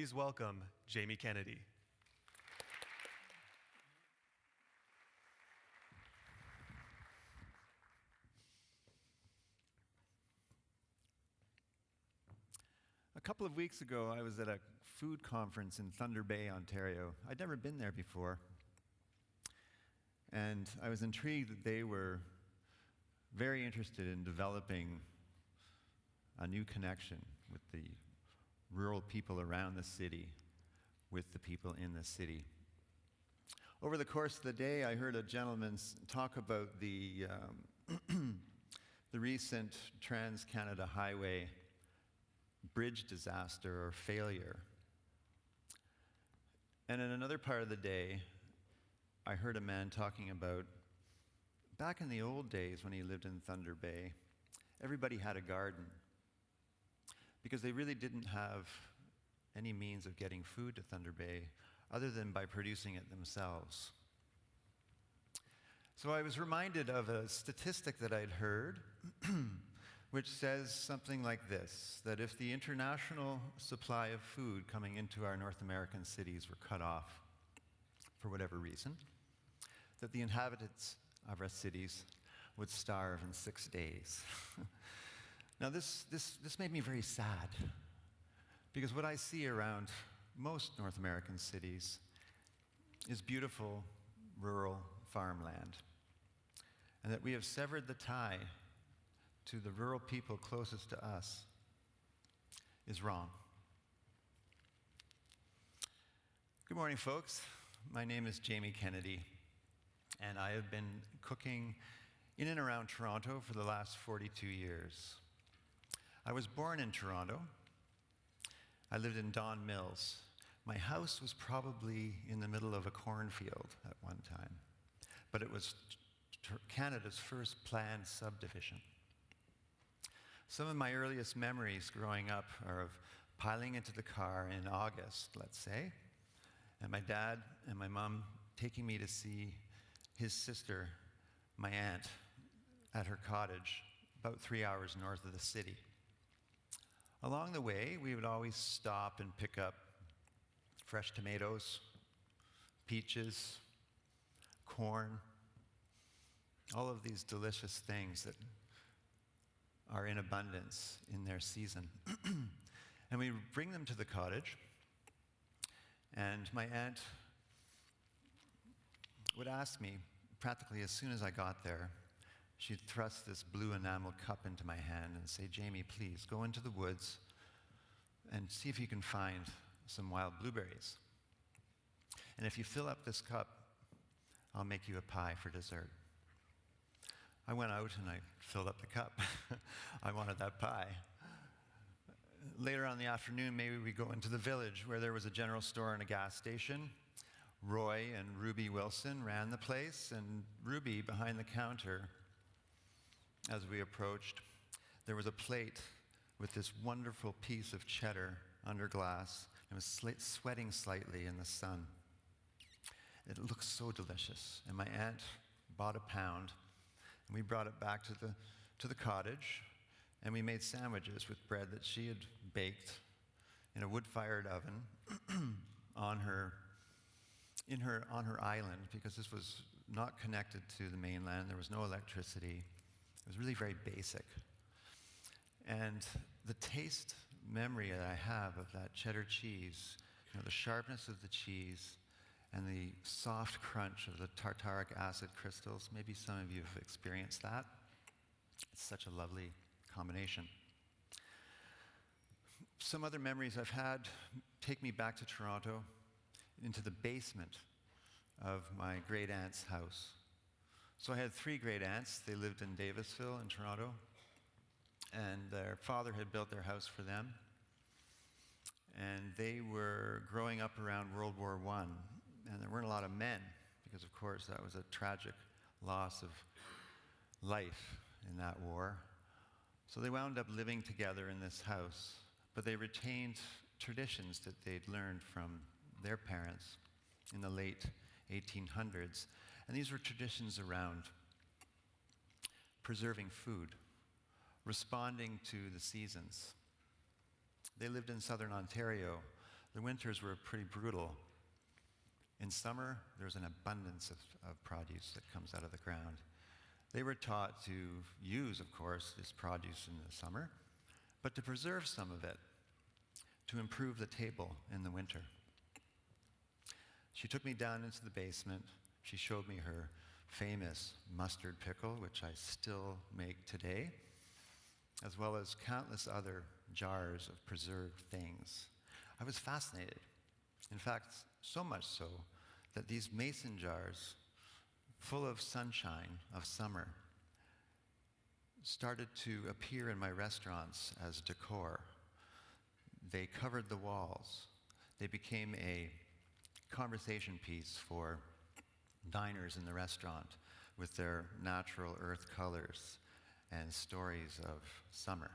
Please welcome Jamie Kennedy. A couple of weeks ago, I was at a food conference in Thunder Bay, Ontario. I'd never been there before. And I was intrigued that they were very interested in developing a new connection with the rural people around the city, with the people in the city. Over the course of the day, I heard a gentleman talk about the recent Trans-Canada Highway bridge disaster or failure. And in another part of the day, I heard a man talking about back in the old days when he lived in Thunder Bay, everybody had a garden because they really didn't have any means of getting food to Thunder Bay other than by producing it themselves. So I was reminded of a statistic that I'd heard which says something like this, that if the international supply of food coming into our North American cities were cut off for whatever reason, that the inhabitants of our cities would starve in 6 days. Now this made me very sad, because what I see around most North American cities is beautiful rural farmland, and that we have severed the tie to the rural people closest to us is wrong. Good morning, folks. My name is Jamie Kennedy, and I have been cooking in and around Toronto for the last 42 years. I was born in Toronto. I lived in Don Mills. My house was probably in the middle of a cornfield at one time, but it was Canada's first planned subdivision. Some of my earliest memories growing up are of piling into the car in August, let's say, and my dad and my mom taking me to see his sister, my aunt, at her cottage about 3 hours north of the city. Along the way, we would always stop and pick up fresh tomatoes, peaches, corn, all of these delicious things that are in abundance in their season. And we would bring them to the cottage, and my aunt would ask me, practically as soon as I got there, she'd thrust this blue enamel cup into my hand and say, "Jamie, please go into the woods and see if you can find some wild blueberries. And if you fill up this cup, I'll make you a pie for dessert." I went out and I filled up the cup. I wanted that pie. Later on in the afternoon, maybe we go into the village where there was a general store and a gas station. Roy and Ruby Wilson ran the place, and Ruby, behind the counter, as we approached, there was a plate with this wonderful piece of cheddar under glass. It was sweating slightly in the sun. It looked so delicious, and my aunt bought a pound, and we brought it back to the cottage, and we made sandwiches with bread that she had baked in a wood-fired oven on her island, because this was not connected to the mainland. There was no electricity. It was really very basic. And the taste memory that I have of that cheddar cheese, the sharpness of the cheese and the soft crunch of the tartaric acid crystals, maybe some of you have experienced that. It's such a lovely combination. Some other memories I've had take me back to Toronto, into the basement of my great aunt's house. So I had 3 great aunts. They lived in Davisville in Toronto, and their father had built their house for them. And they were growing up around World War I, and there weren't a lot of men, because of course that was a tragic loss of life in that war. So they wound up living together in this house, but they retained traditions that they'd learned from their parents in the late 1800s. And these were traditions around preserving food, responding to the seasons. They lived in southern Ontario, the winters were pretty brutal. In summer, there's an abundance of produce that comes out of the ground. They were taught to use, of course, this produce in the summer, but to preserve some of it, to improve the table in the winter. She took me down into the basement. She showed me her famous mustard pickle, which I still make today, as well as countless other jars of preserved things. I was fascinated. In fact, so much so that these mason jars, full of sunshine of summer, started to appear in my restaurants as decor. They covered the walls. They became a conversation piece for diners in the restaurant with their natural earth colors and stories of summer.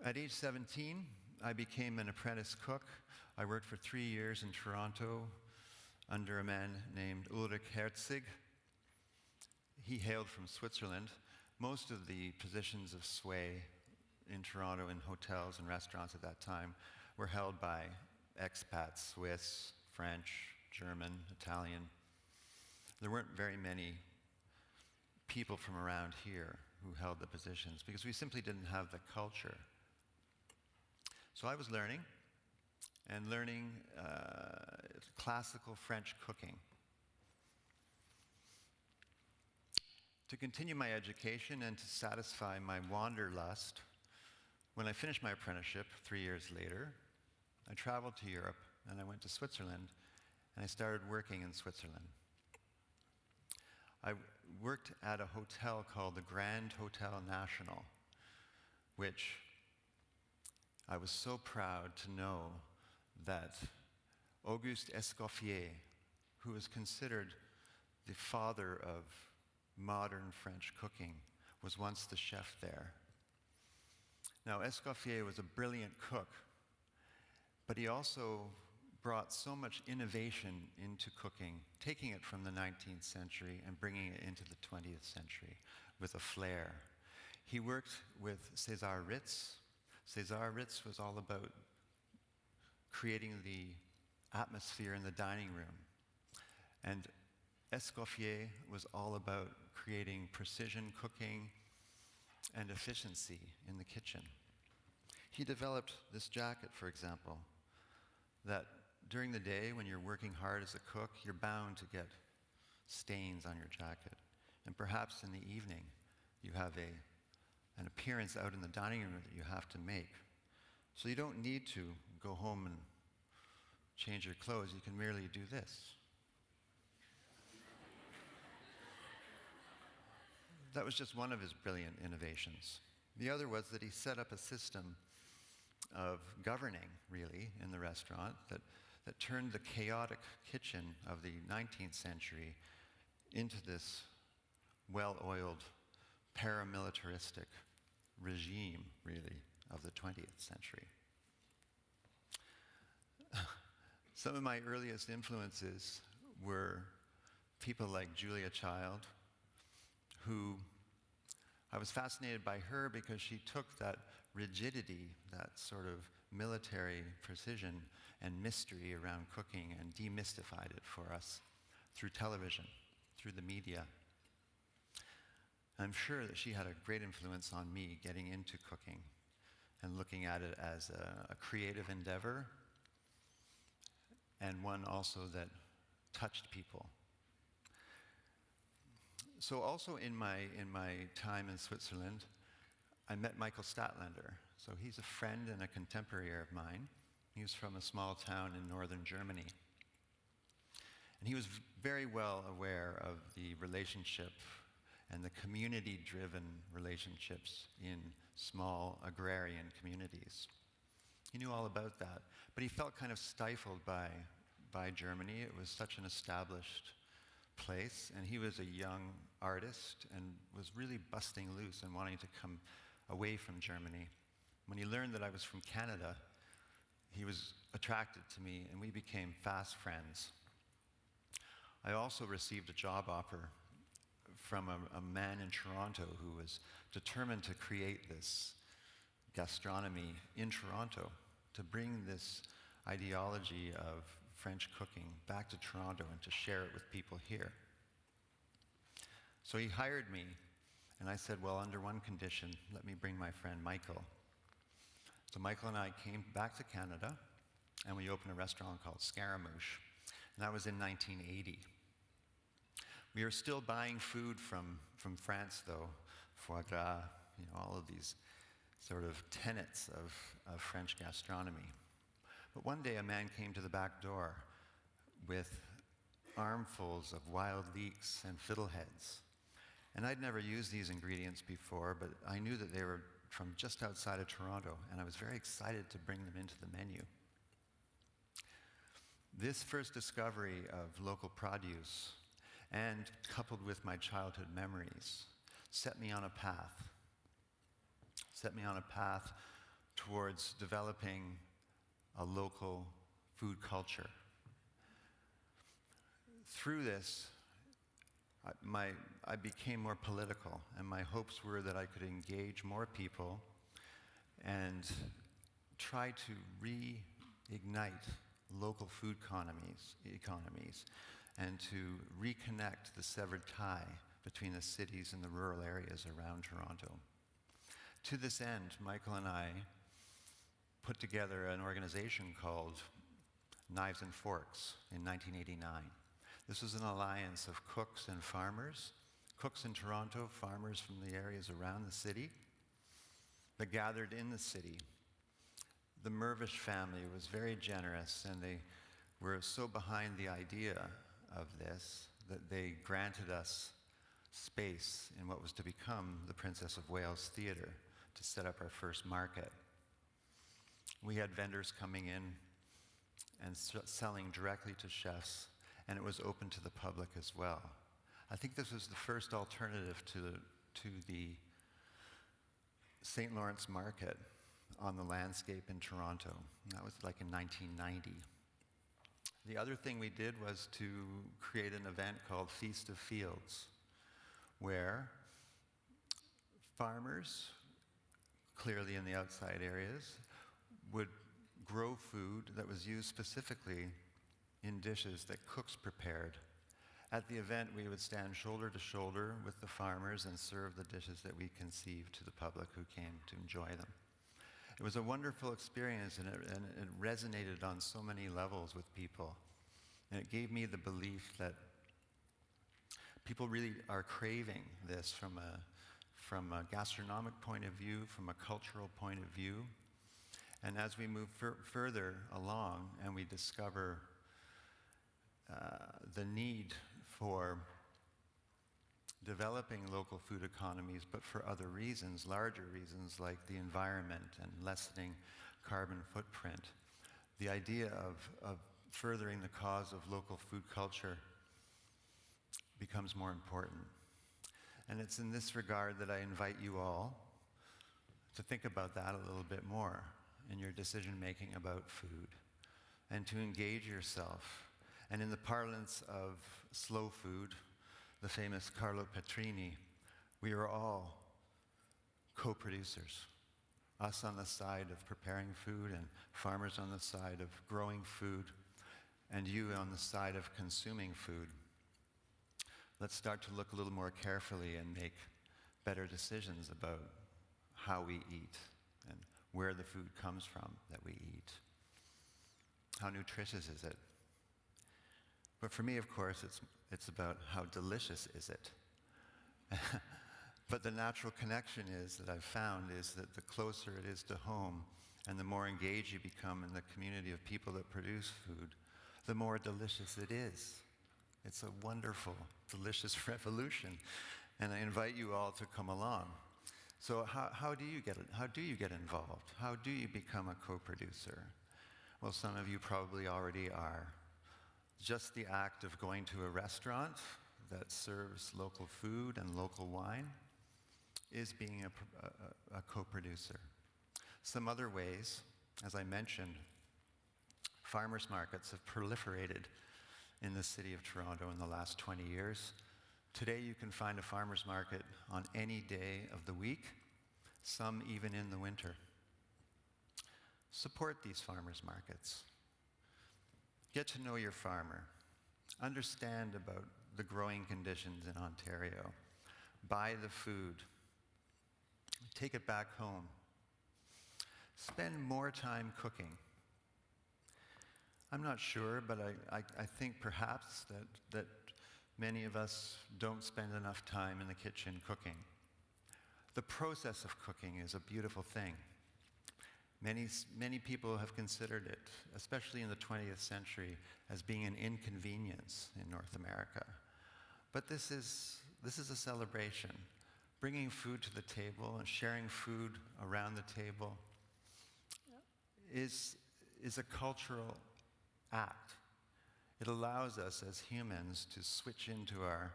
At age 17, I became an apprentice cook. I worked for 3 years in Toronto under a man named Ulrich Herzig. He hailed from Switzerland. Most of the positions of sway in Toronto in hotels and restaurants at that time were held by expats, Swiss, French, German, Italian. There weren't very many people from around here who held the positions because we simply didn't have the culture. So I was learning classical French cooking. To continue my education and to satisfy my wanderlust, when I finished my apprenticeship 3 years later, I traveled to Europe and I went to Switzerland and I started working in Switzerland. I worked at a hotel called the Grand Hotel National, which I was so proud to know that Auguste Escoffier, who is considered the father of modern French cooking, was once the chef there. Now, Escoffier was a brilliant cook, but he also brought so much innovation into cooking, taking it from the 19th century and bringing it into the 20th century with a flair. He worked with César Ritz. César Ritz was all about creating the atmosphere in the dining room. And Escoffier was all about creating precision cooking and efficiency in the kitchen. He developed this jacket, for example, that during the day when you're working hard as a cook, you're bound to get stains on your jacket. And perhaps in the evening, you have an appearance out in the dining room that you have to make. So you don't need to go home and change your clothes. You can merely do this. That was just one of his brilliant innovations. The other was that he set up a system of governing, really, in the restaurant that turned the chaotic kitchen of the 19th century into this well-oiled, paramilitaristic regime, really, of the 20th century. Some of my earliest influences were people like Julia Child, who I was fascinated by her because she took that rigidity, that sort of military precision and mystery around cooking and demystified it for us through television, through the media. I'm sure that she had a great influence on me getting into cooking and looking at it as a creative endeavor and one also that touched people. So also in my time in Switzerland, I met Michael Stadtländer. So he's a friend and a contemporary of mine. He was from a small town in northern Germany. And he was very well aware of the relationship and the community-driven relationships in small agrarian communities. He knew all about that, but he felt kind of stifled by Germany. It was such an established place, and he was a young artist and was really busting loose and wanting to come away from Germany. When he learned that I was from Canada, he was attracted to me, and we became fast friends. I also received a job offer from a man in Toronto who was determined to create this gastronomy in Toronto, to bring this ideology of French cooking back to Toronto and to share it with people here. So he hired me, and I said, well, under one condition, let me bring my friend Michael. So Michael and I came back to Canada, and we opened a restaurant called Scaramouche, and that was in 1980. We were still buying food from France, though, foie gras, all of these sort of tenets of French gastronomy. But one day a man came to the back door with armfuls of wild leeks and fiddleheads. And I'd never used these ingredients before, but I knew that they were from just outside of Toronto, and I was very excited to bring them into the menu. This first discovery of local produce, and coupled with my childhood memories, set me on a path towards developing a local food culture. Through this, I became more political, and my hopes were that I could engage more people and try to reignite local food economies and to reconnect the severed tie between the cities and the rural areas around Toronto. To this end, Michael and I put together an organization called Knives and Forks in 1989. This was an alliance of cooks and farmers, cooks in Toronto, farmers from the areas around the city, that gathered in the city. The Mervish family was very generous, and they were so behind the idea of this that they granted us space in what was to become the Princess of Wales Theatre to set up our first market. We had vendors coming in and selling directly to chefs, and it was open to the public as well. I think this was the first alternative to the St. Lawrence Market on the landscape in Toronto. And that was like in 1990. The other thing we did was to create an event called Feast of Fields, where farmers, clearly in the outside areas, would grow food that was used specifically in dishes that cooks prepared. At the event, we would stand shoulder to shoulder with the farmers and serve the dishes that we conceived to the public who came to enjoy them. It was a wonderful experience, and it resonated on so many levels with people. And it gave me the belief that people really are craving this from a gastronomic point of view, from a cultural point of view. And as we move further along and we discover the need for developing local food economies, but for other reasons, larger reasons like the environment and lessening carbon footprint, the idea of furthering the cause of local food culture becomes more important. And it's in this regard that I invite you all to think about that a little bit more in your decision making about food, and to engage yourself. And in the parlance of slow food, the famous Carlo Petrini, we are all co-producers. Us on the side of preparing food, and farmers on the side of growing food, and you on the side of consuming food. Let's start to look a little more carefully and make better decisions about how we eat and where the food comes from that we eat. How nutritious is it? But for me, of course, it's about how delicious is it. But the natural connection is that I've found is that the closer it is to home and the more engaged you become in the community of people that produce food, the more delicious it is. It's a wonderful, delicious revolution, and I invite you all to come along. So how do you get involved? How do you become a co-producer? Well, some of you probably already are. Just the act of going to a restaurant that serves local food and local wine is being a co-producer. Some other ways, as I mentioned, farmers markets have proliferated in the city of Toronto in the last 20 years. Today you can find a farmer's market on any day of the week, some even in the winter. Support these farmers markets. Get to know your farmer. Understand about the growing conditions in Ontario. Buy the food. Take it back home. Spend more time cooking. I'm not sure, but I think perhaps that many of us don't spend enough time in the kitchen cooking. The process of cooking is a beautiful thing. Many people have considered it, especially in the 20th century, as being an inconvenience in North America. But this is a celebration. Bringing food to the table and sharing food around the table is a cultural act. It allows us as humans to switch into our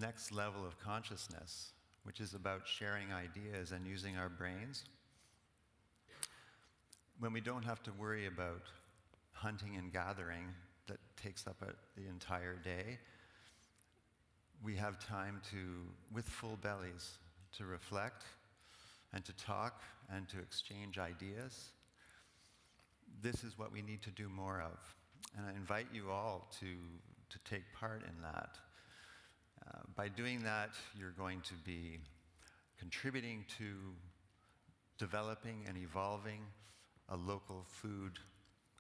next level of consciousness, which is about sharing ideas and using our brains. When we don't have to worry about hunting and gathering that takes up the entire day, we have time to, with full bellies, to reflect and to talk and to exchange ideas. This is what we need to do more of. And I invite you all to take part in that. By doing that, you're going to be contributing to developing and evolving a local food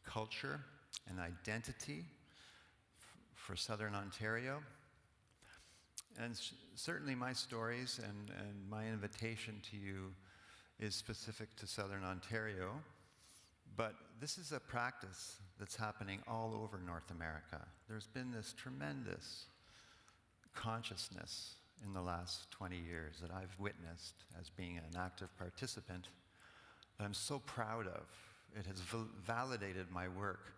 culture and identity for Southern Ontario. And certainly my stories and my invitation to you is specific to Southern Ontario, but this is a practice that's happening all over North America. There's been this tremendous consciousness in the last 20 years that I've witnessed as being an active participant that I'm so proud of. It has validated my work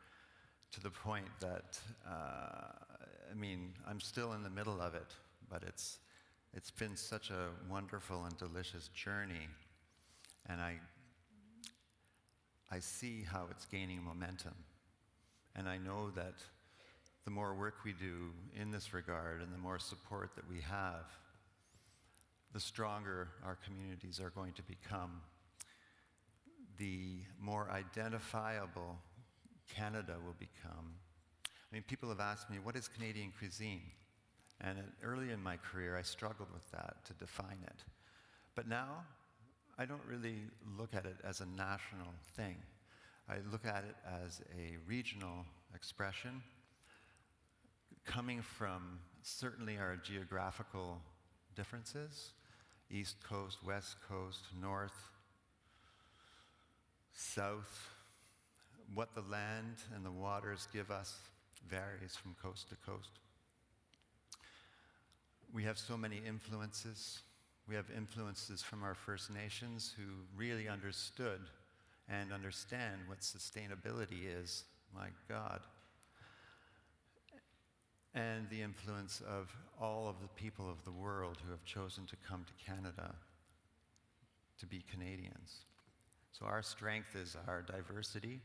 to the point that, I'm still in the middle of it, but it's been such a wonderful and delicious journey, and I see how it's gaining momentum. And I know that the more work we do in this regard and the more support that we have, the stronger our communities are going to become. The more identifiable Canada will become. People have asked me, what is Canadian cuisine? And early in my career, I struggled with that, to define it. But now, I don't really look at it as a national thing. I look at it as a regional expression, coming from certainly our geographical differences, East Coast, West Coast, North, South. What the land and the waters give us varies from coast to coast. We have so many influences. We have influences from our First Nations who really understood and understand what sustainability is. My God. And the influence of all of the people of the world who have chosen to come to Canada to be Canadians. So our strength is our diversity.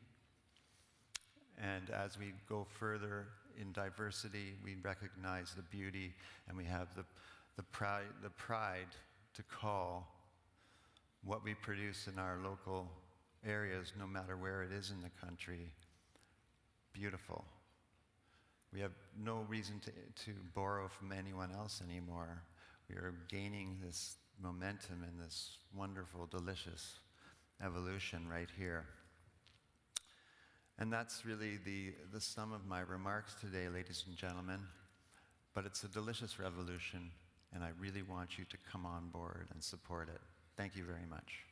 And as we go further in diversity, we recognize the beauty, and we have the pride to call what we produce in our local areas, no matter where it is in the country, beautiful. We have no reason to borrow from anyone else anymore. We are gaining this momentum and this wonderful, delicious evolution right here. And that's really the sum of my remarks today, ladies and gentlemen. But it's a delicious revolution, and I really want you to come on board and support it. Thank you very much.